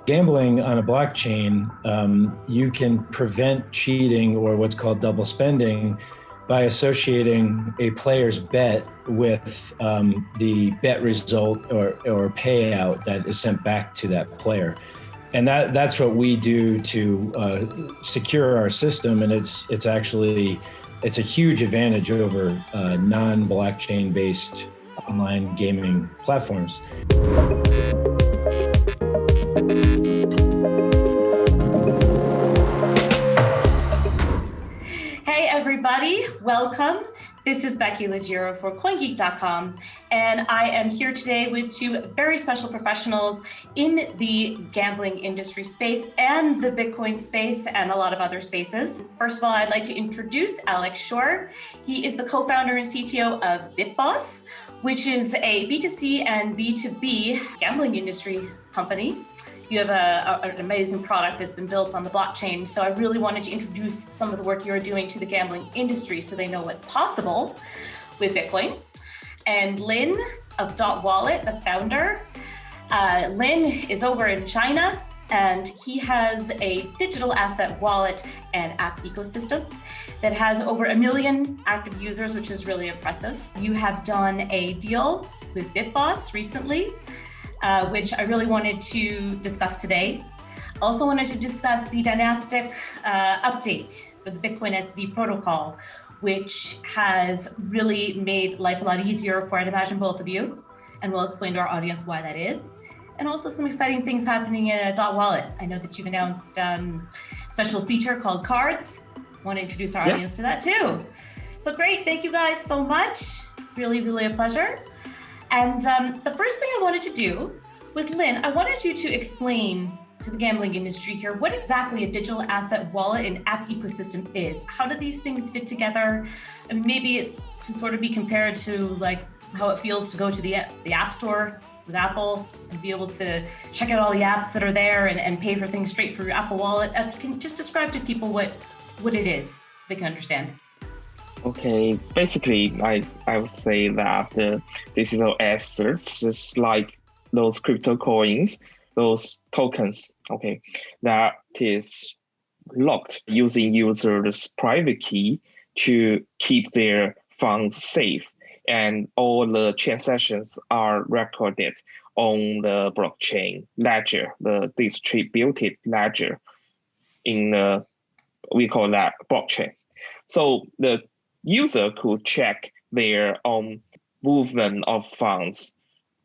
Gambling on a blockchain, you can prevent cheating or what's called double spending by associating a player's bet with the bet result or payout that is sent back to that player. And that's what we do to secure our system. And it's a huge advantage over non-blockchain based online gaming platforms. Hey everybody, welcome. This is Becky Legiro for CoinGeek.com, and I am here today with two very special professionals in the gambling industry space and the Bitcoin space and a lot of other spaces. First of all, I'd like to introduce Alex Shore. He is the co-founder and CTO of BitBoss, which is a B2C and B2B gambling industry company. You have an amazing product that's been built on the blockchain. So I really wanted to introduce some of the work you're doing to the gambling industry so they know what's possible with Bitcoin. And Lin of DotWallet, the founder. Lin is over in China, and he has a digital asset wallet and app ecosystem that has over 1 million active users, which is really impressive. You have done a deal with BitBoss recently, which I really wanted to discuss today. Also wanted to discuss the dynastic update for the Bitcoin SV protocol, which has really made life a lot easier for, I'd imagine, both of you. And we'll explain to our audience why that is. And also some exciting things happening in DotWallet. I know that you've announced a special feature called cards. Want to introduce our audience to that too. So great, thank you guys so much. Really, really a pleasure. And the first thing I wanted to do was, Lin, I wanted you to explain to the gambling industry here what exactly a digital asset wallet and app ecosystem is. How do these things fit together? I mean, maybe it's to sort of be compared to like how it feels to go to the App Store with Apple and be able to check out all the apps that are there and pay for things straight through your Apple Wallet. Can you just describe to people what it is so they can understand? Okay, basically, I would say that digital assets is like those crypto coins, those tokens, okay, that is locked using users' private key to keep their funds safe. And all the transactions are recorded on the blockchain ledger, the distributed ledger we call that blockchain. So the user could check their own movement of funds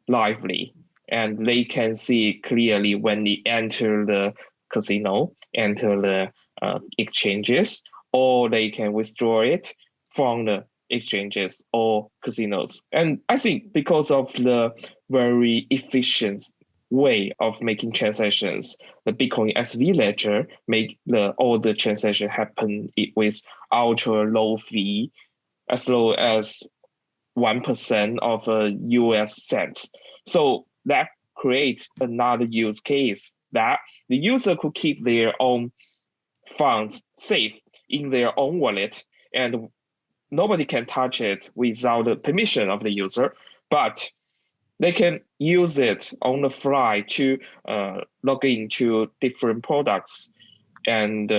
lively, and they can see clearly when they enter the casino, enter the exchanges, or they can withdraw it from the exchanges or casinos. And I think because of the very efficient way of making transactions, the Bitcoin SV ledger make all the transactions happen with ultra low fee, as low as 1% of a US cents. So that creates another use case that the user could keep their own funds safe in their own wallet, and nobody can touch it without the permission of the user, but they can use it on the fly to log into different products and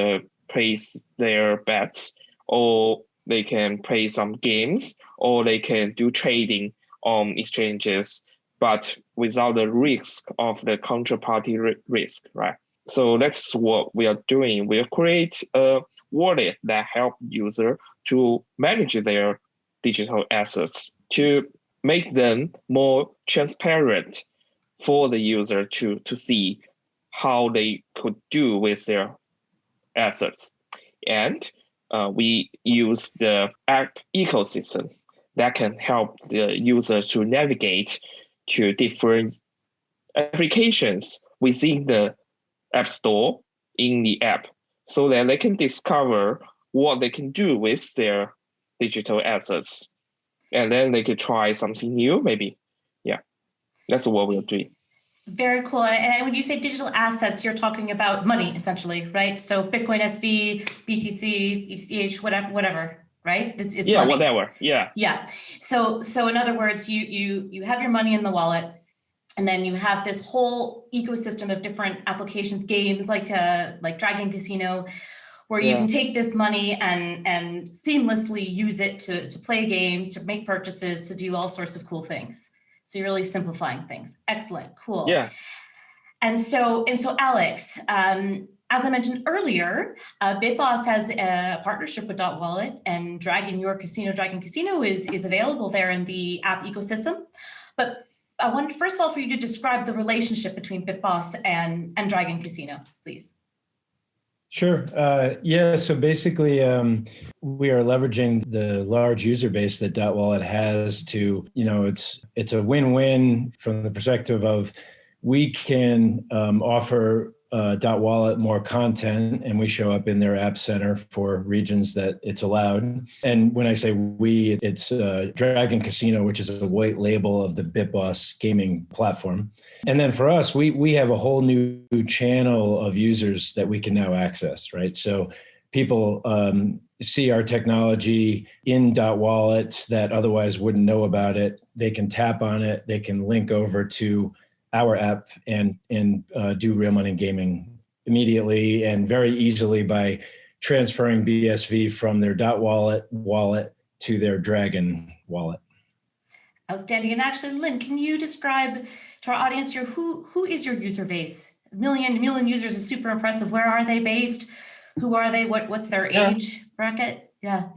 place their bets, or they can play some games, or they can do trading on exchanges, but without the risk of the counterparty risk, right? So that's what we are doing. We'll create a wallet that help user to manage their digital assets, to make them more transparent for the user to see how they could do with their assets. And we use the app ecosystem that can help the users to navigate to different applications within the App Store in the app, so that they can discover what they can do with their digital assets. And then they could try something new, maybe. Yeah, that's what we're doing. Very cool. And when you say digital assets, you're talking about money, essentially, right? So Bitcoin SV, BTC, ETH, whatever, right? This is money. Whatever. Yeah. Yeah. So in other words, you have your money in the wallet, And then you have this whole ecosystem of different applications, games like Dragon Casino, where you can take this money and seamlessly use it to play games, to make purchases, to do all sorts of cool things. So you're really simplifying things. Excellent, cool. Yeah. And so Alex, as I mentioned earlier, BitBoss has a partnership with DotWallet, and Dragon Casino is available there in the app ecosystem. But I wanted, first of all, for you to describe the relationship between BitBoss and Dragon Casino, please. Sure. Yeah. So basically, we are leveraging the large user base that DotWallet has to, it's a win-win from the perspective of we can offer DotWallet more content, and we show up in their app center for regions that it's allowed. And when I say we, it's Dragon Casino, which is a white label of the BitBoss gaming platform. And then for us, we have a whole new channel of users that we can now access, right? So people see our technology in DotWallet that otherwise wouldn't know about it. They can tap on it. They can link over to our app and do real money gaming immediately and very easily by transferring BSV from their DotWallet wallet to their Dragon wallet. Outstanding. And actually, Lynn, can you describe to our audience here, who is your user base? A million users is super impressive. Where are they based? Who are they? What's their age bracket? Yeah.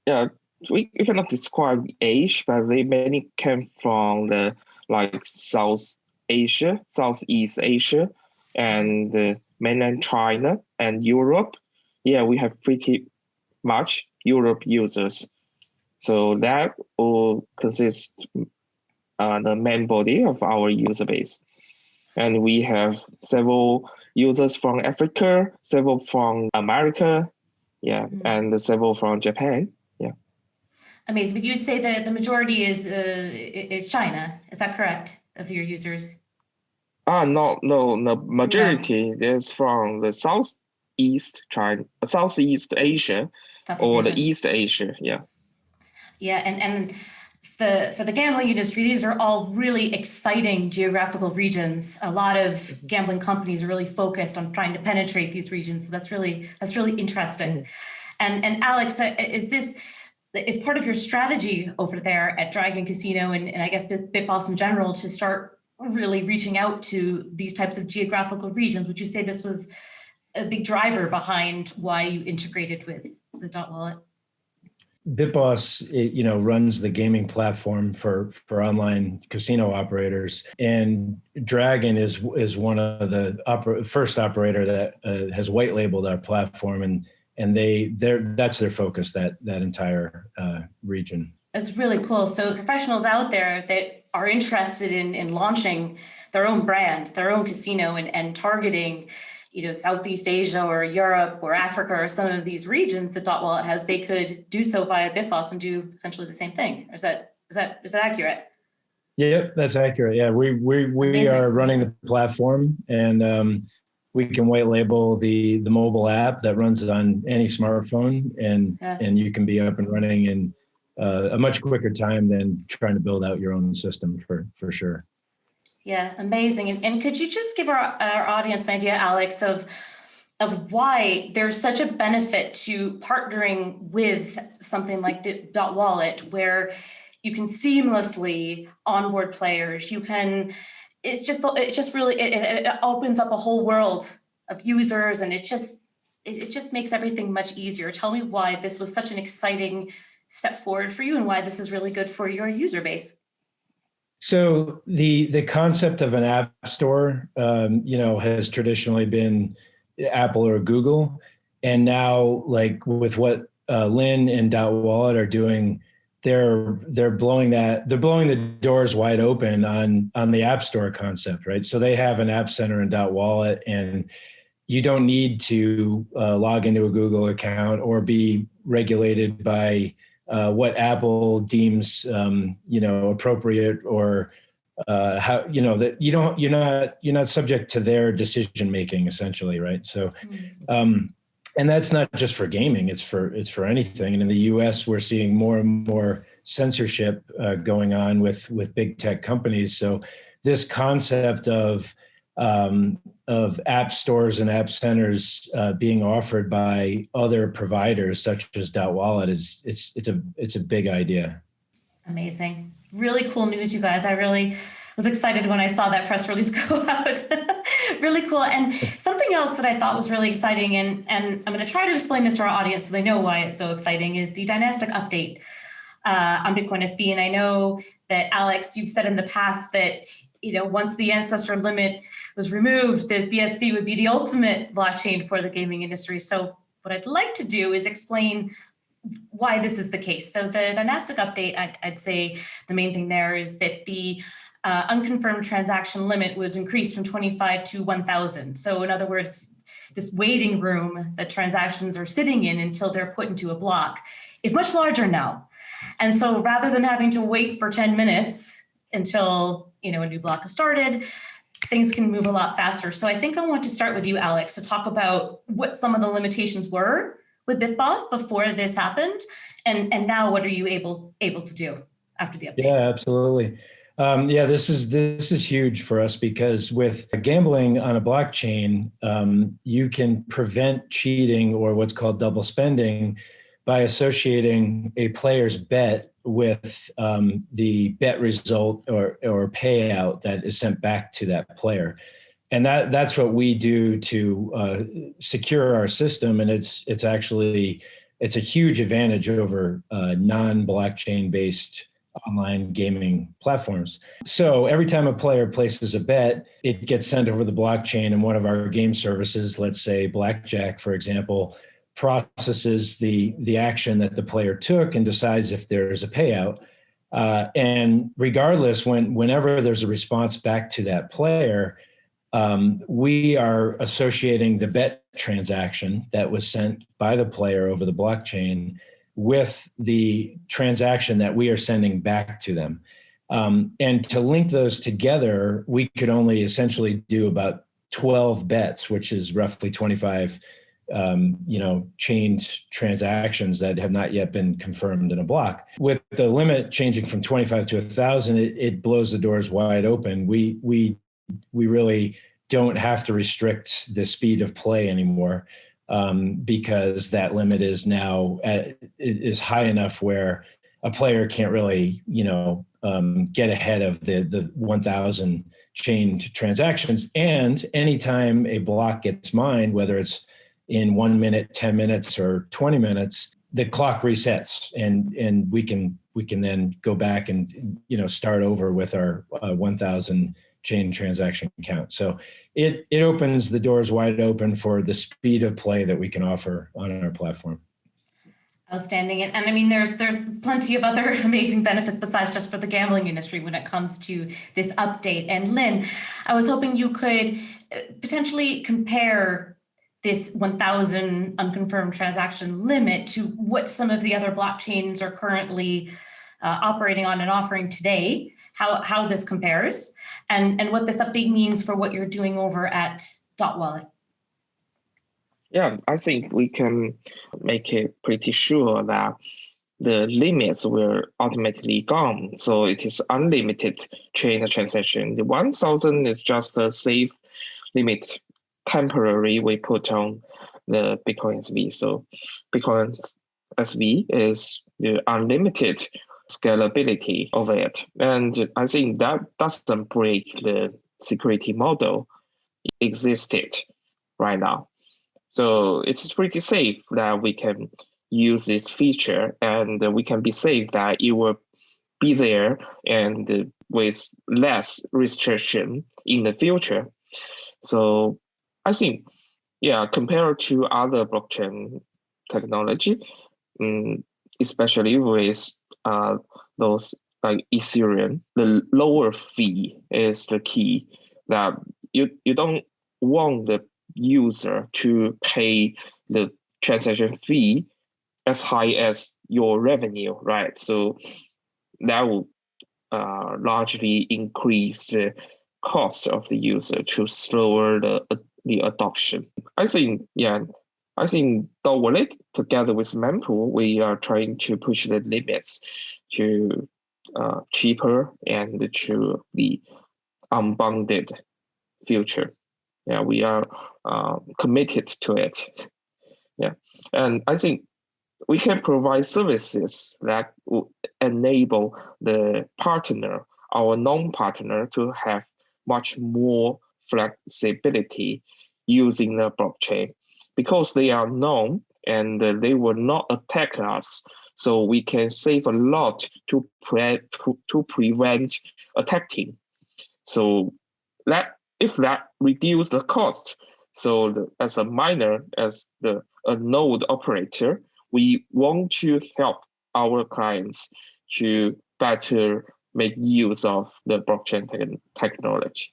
Yeah, we cannot describe age, but they mainly came from the South Asia, Southeast Asia, and mainland China and Europe. Yeah, we have pretty much Europe users. So that will consist the main body of our user base. And we have several users from Africa, several from America, and several from Japan. Yeah. Amazing. But you say that the majority is China. Is that correct, of your users? No. The majority is from the Southeast China, Southeast Asia, the East Asia. Yeah. Yeah, and for the gambling industry, these are all really exciting geographical regions. A lot of gambling companies are really focused on trying to penetrate these regions. So that's really interesting. And Alex, is part of your strategy over there at Dragon Casino and I guess BitBoss in general to start really reaching out to these types of geographical regions? Would you say this was a big driver behind why you integrated with DotWallet? BitBoss, runs the gaming platform for online casino operators, and Dragon is one of the first operator that has white labeled our platform, and that's their focus, that entire region. It's really cool. So professionals out there that are interested in launching their own brand, their own casino, and targeting Southeast Asia or Europe or Africa or some of these regions that DotWallet has, they could do so via BitBoss and do essentially the same thing. Or is that accurate? Yeah, that's accurate. Yeah, we are running the platform, and we can white label the mobile app that runs on any smartphone, and you can be up and running in a much quicker time than trying to build out your own system for sure. Yeah, amazing. And could you just give our audience an idea, Alex, of why there's such a benefit to partnering with something like DotWallet, where you can seamlessly onboard players. It opens up a whole world of users, and it just makes everything much easier. Tell me why this was such an exciting step forward for you and why this is really good for your user base. So the concept of an app store, has traditionally been Apple or Google, and now with what Lynn and DotWallet are doing, they're blowing the doors wide open on the app store concept, right? So they have an app center in DotWallet, and you don't need to log into a Google account or be regulated by what Apple deems, appropriate, or how, that you're not subject to their decision making, essentially, right? So, and that's not just for gaming; it's for anything. And in the U.S., we're seeing more and more censorship going on with big tech companies. So this concept of app stores and app centers being offered by other providers such as DotWallet it's a big idea. Amazing. Really cool news, you guys. I really was excited when I saw that press release go out. Really cool. And something else that I thought was really exciting, and I'm going to try to explain this to our audience so they know why it's so exciting, is the dynastic update on Bitcoin SV. And I know that, Alex, you've said in the past that, once the ancestor limit was removed, the BSV would be the ultimate blockchain for the gaming industry. So what I'd like to do is explain why this is the case. So the dynastic update, I'd say the main thing there is that the unconfirmed transaction limit was increased from 25 to 1,000. So in other words, this waiting room that transactions are sitting in until they're put into a block is much larger now. And so rather than having to wait for 10 minutes until a new block is started, things can move a lot faster. So I think I want to start with you, Alex, to talk about what some of the limitations were with BitBoss before this happened, and now what are you able to do after the update? Yeah, absolutely. This is huge for us because with gambling on a blockchain, you can prevent cheating or what's called double spending by associating a player's bet with the bet result or payout that is sent back to that player. And that's what we do to secure our system. And it's a huge advantage over non-blockchain based online gaming platforms. So every time a player places a bet, it gets sent over the blockchain, and one of our game services, let's say Blackjack, for example, processes the action that the player took and decides if there's a payout. And regardless, whenever there's a response back to that player, we are associating the bet transaction that was sent by the player over the blockchain with the transaction that we are sending back to them. And to link those together, we could only essentially do about 12 bets, which is roughly 25 chained transactions that have not yet been confirmed in a block. With the limit changing from 25 to 1,000, it blows the doors wide open. We really don't have to restrict the speed of play anymore, because that limit is now is high enough where a player can't really get ahead of the 1,000 chained transactions. And anytime a block gets mined, whether it's in 1 minute, 10 minutes, or 20 minutes, the clock resets, and we can then go back and start over with our 1,000 chain transaction count. So it opens the doors wide open for the speed of play that we can offer on our platform. Outstanding. And I mean, there's plenty of other amazing benefits besides just for the gambling industry when it comes to this update. And Lynn, I was hoping you could potentially compare this 1,000 unconfirmed transaction limit to what some of the other blockchains are currently operating on and offering today, how this compares, and what this update means for what you're doing over at DotWallet. Yeah, I think we can make it pretty sure that the limits will ultimately gone. So it is unlimited chain transaction. The 1,000 is just a safe limit, temporary we put on the Bitcoin SV. So Bitcoin SV is the unlimited scalability of it. And I think that doesn't break the security model existed right now. So it's pretty safe that we can use this feature, and we can be safe that it will be there and with less restriction in the future. So I think, compared to other blockchain technology, especially with those like Ethereum, the lower fee is the key. That you don't want the user to pay the transaction fee as high as your revenue, right? So that will largely increase the cost of the user to slower the adoption. I think DotWallet together with Mempool, we are trying to push the limits to cheaper and to the unbounded future. Yeah, we are committed to it. Yeah, and I think we can provide services that will enable the partner, our non-partner, to have much more flexibility using the blockchain because they are known and they will not attack us. So we can save a lot to prevent attacking. So if that reduce the cost, so as a miner, as a node operator, we want to help our clients to better make use of the blockchain technology.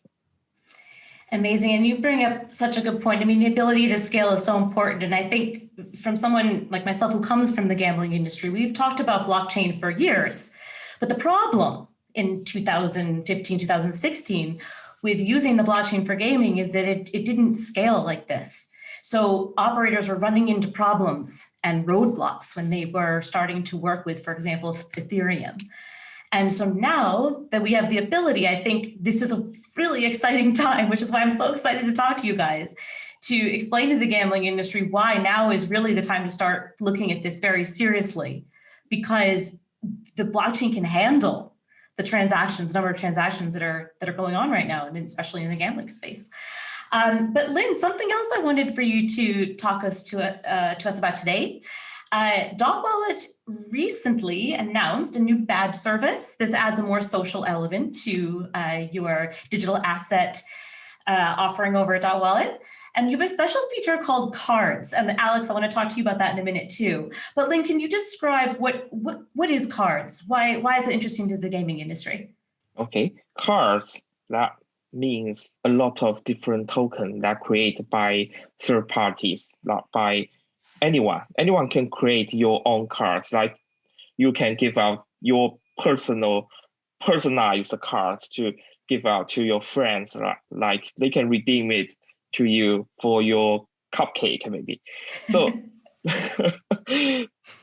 Amazing. And you bring up such a good point. I mean, the ability to scale is so important. And I think from someone like myself who comes from the gambling industry, we've talked about blockchain for years. But the problem in 2015, 2016 with using the blockchain for gaming is that it didn't scale like this. So operators were running into problems and roadblocks when they were starting to work with, for example, Ethereum. And so now that we have the ability, I think this is a really exciting time, which is why I'm so excited to talk to you guys, to explain to the gambling industry why now is really the time to start looking at this very seriously, because the blockchain can handle the number of transactions that are going on right now, and especially in the gambling space. But Lynn, something else I wanted for you to talk to us about today. DotWallet recently announced a new badge service. This adds a more social element to your digital asset offering over at DotWallet. And you have a special feature called cards. And Alex, I want to talk to you about that in a minute too. But Lynn, can you describe what is cards? Why is it interesting to the gaming industry? Okay, cards, that means a lot of different tokens that are created by third parties, not by anyone. Anyone can create your own cards. Like you can give out your personalized cards to give out to your friends. Like they can redeem it to you for your cupcake, maybe. So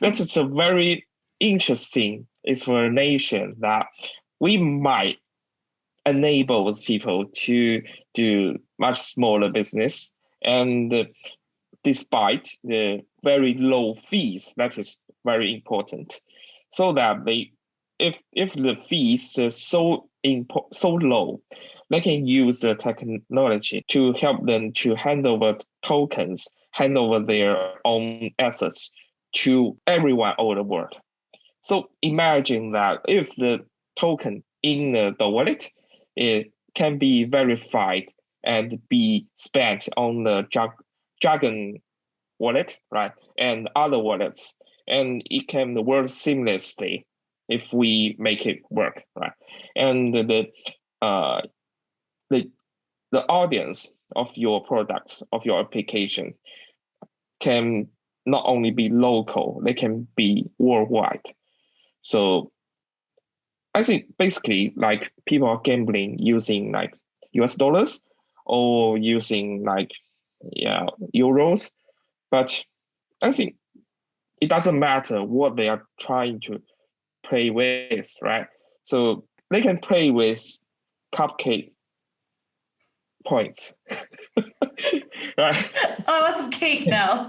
that's a very interesting explanation that we might enable people to do much smaller business, and despite the very low fees, that is very important, so that if the fees are so low, they can use the technology to help them to hand over tokens, hand over their own assets to everyone all over the world. So imagine that if the token in the wallet can be verified and be spent on the Dragon wallet, right, and other wallets, and it can work seamlessly if we make it work, right? And the audience of your products, of your application, can not only be local, they can be worldwide. So I think basically like people are gambling using like US dollars or using like euros, but I think it doesn't matter what they are trying to play with, right? So they can play with cupcake points. Right? Oh, I want some cake now.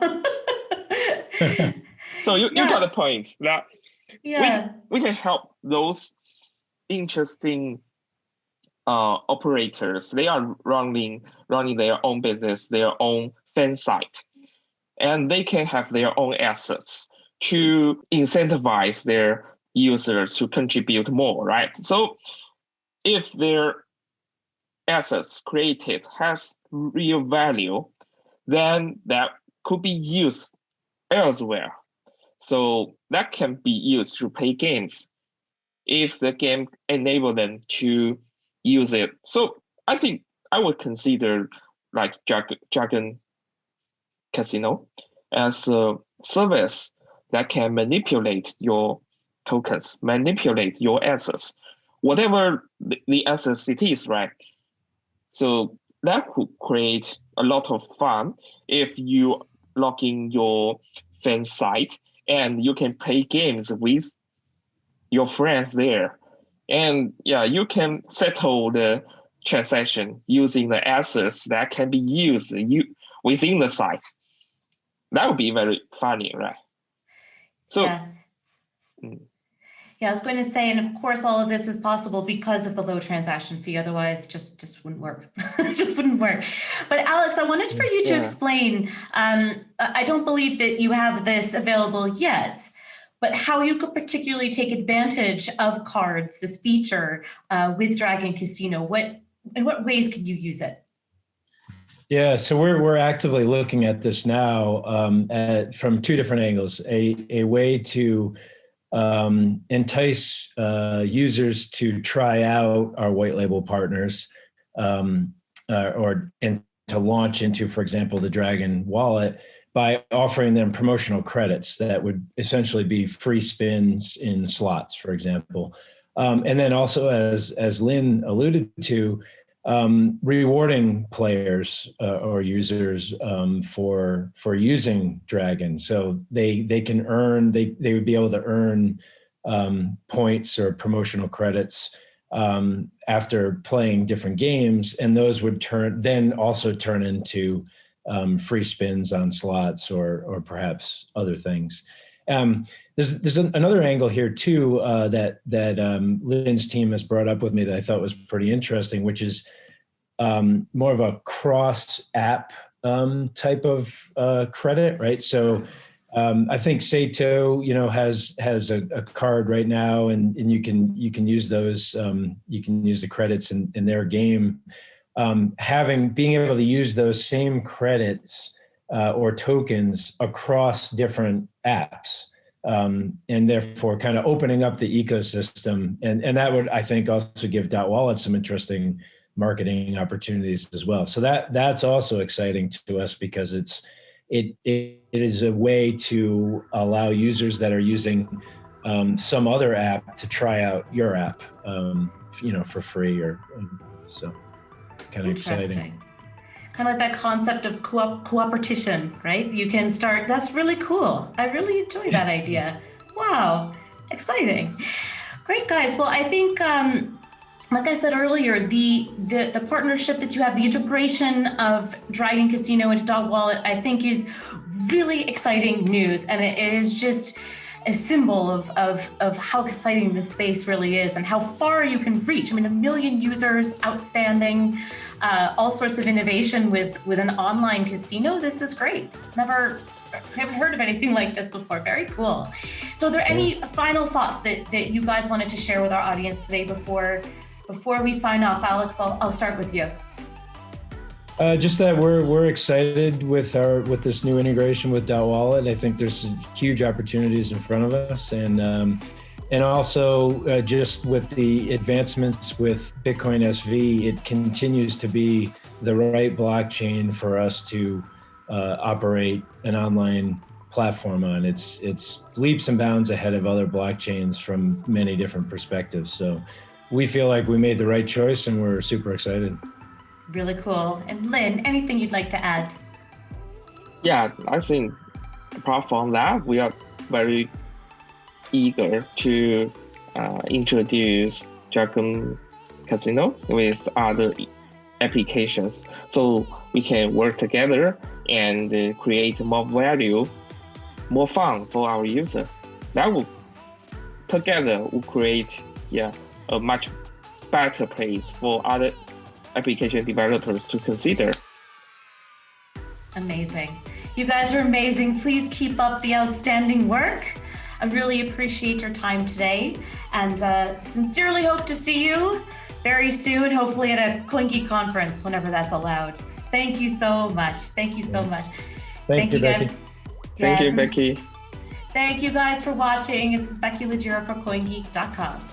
So you got the point that we can help those interesting operators. They are running their own business, their own fan site, and they can have their own assets to incentivize their users to contribute more, right? So if their assets created has real value, then that could be used elsewhere. So that can be used to play games if the game enable them to use it. So I think I would consider like Dragon Casino as a service that can manipulate your tokens, manipulate your assets, whatever the assets it is, right? So that could create a lot of fun if you log in your fan site and you can play games with your friends there. And yeah, you can settle the transaction using the assets that can be used within the site. That would be very funny, right? So, yeah. Yeah, I was going to say, and of course, all of this is possible because of the low transaction fee. Otherwise, just wouldn't work. It just wouldn't work. But Alex, I wanted for you to explain. I don't believe that you have this available yet, but how you could particularly take advantage of cards, this feature with Dragon Casino. In what ways can you use it? Yeah, so we're actively looking at this now from two different angles. A way to entice users to try out our white label partners, and to launch into, for example, the Dragon wallet by offering them promotional credits that would essentially be free spins in slots, for example. And then also, as Lynn alluded to, rewarding players or users for using Dragon, so they can earn, they would be able to earn points or promotional credits after playing different games, and those would then also turn into free spins on slots or perhaps other things. There's another angle here too that Lynn's team has brought up with me that I thought was pretty interesting, which is more of a cross-app type of credit, right? So I think Sato, has a card right now, and you can use those. You can use the credits in their game. Being able to use those same credits or tokens across different apps. And therefore kind of opening up the ecosystem. And that would, I think, also give DotWallet some interesting marketing opportunities as well. So that's also exciting to us because it is a way to allow users that are using some other app to try out your app, for free so kind of exciting. Kind of like that concept of cooperation, right? You can start, that's really cool. I really enjoy that idea. Wow, exciting. Great, guys. Well, I think, like I said earlier, the partnership that you have, the integration of Dragon Casino into DotWallet, I think is really exciting news. And it is just a symbol of how exciting this space really is and how far you can reach. I mean, 1 million users, outstanding, all sorts of innovation with an online casino. This is great. Haven't heard of anything like this before. Very cool. So are there any final thoughts that you guys wanted to share with our audience today before we sign off? Alex, I'll start with you. Just that we're excited with this new integration with DotWallet. I think there's huge opportunities in front of us, and also just with the advancements with Bitcoin SV, it continues to be the right blockchain for us to operate an online platform on. It's leaps and bounds ahead of other blockchains from many different perspectives. So we feel like we made the right choice, and we're super excited. Really cool. And Lynn, anything you'd like to add? Yeah, I think apart from that, we are very eager to introduce Dragon Casino with other applications, so we can work together and create more value, more fun for our user. That will together will create a much better place for other application developers to consider. Amazing. You guys are amazing. Please keep up the outstanding work. I really appreciate your time today, and sincerely hope to see you very soon, hopefully at a CoinGeek conference, whenever that's allowed. Thank you so much. Thank you so much. Thank you, guys. Becky. Thank you, Becky. Thank you guys for watching. This is Becky Leggero for CoinGeek.com.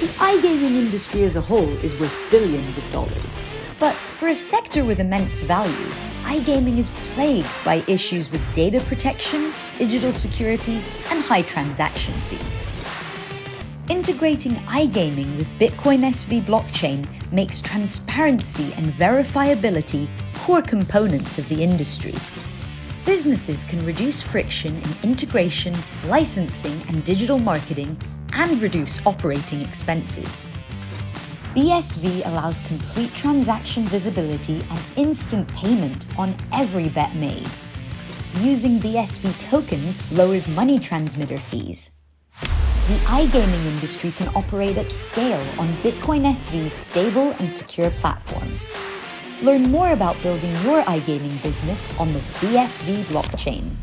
The iGaming industry as a whole is worth billions of dollars. But for a sector with immense value, iGaming is plagued by issues with data protection, digital security, and high transaction fees. Integrating iGaming with Bitcoin SV blockchain makes transparency and verifiability core components of the industry. Businesses can reduce friction in integration, licensing, and digital marketing, and reduce operating expenses. BSV allows complete transaction visibility and instant payment on every bet made. Using BSV tokens lowers money transmitter fees. The iGaming industry can operate at scale on Bitcoin SV's stable and secure platform. Learn more about building your iGaming business on the BSV blockchain.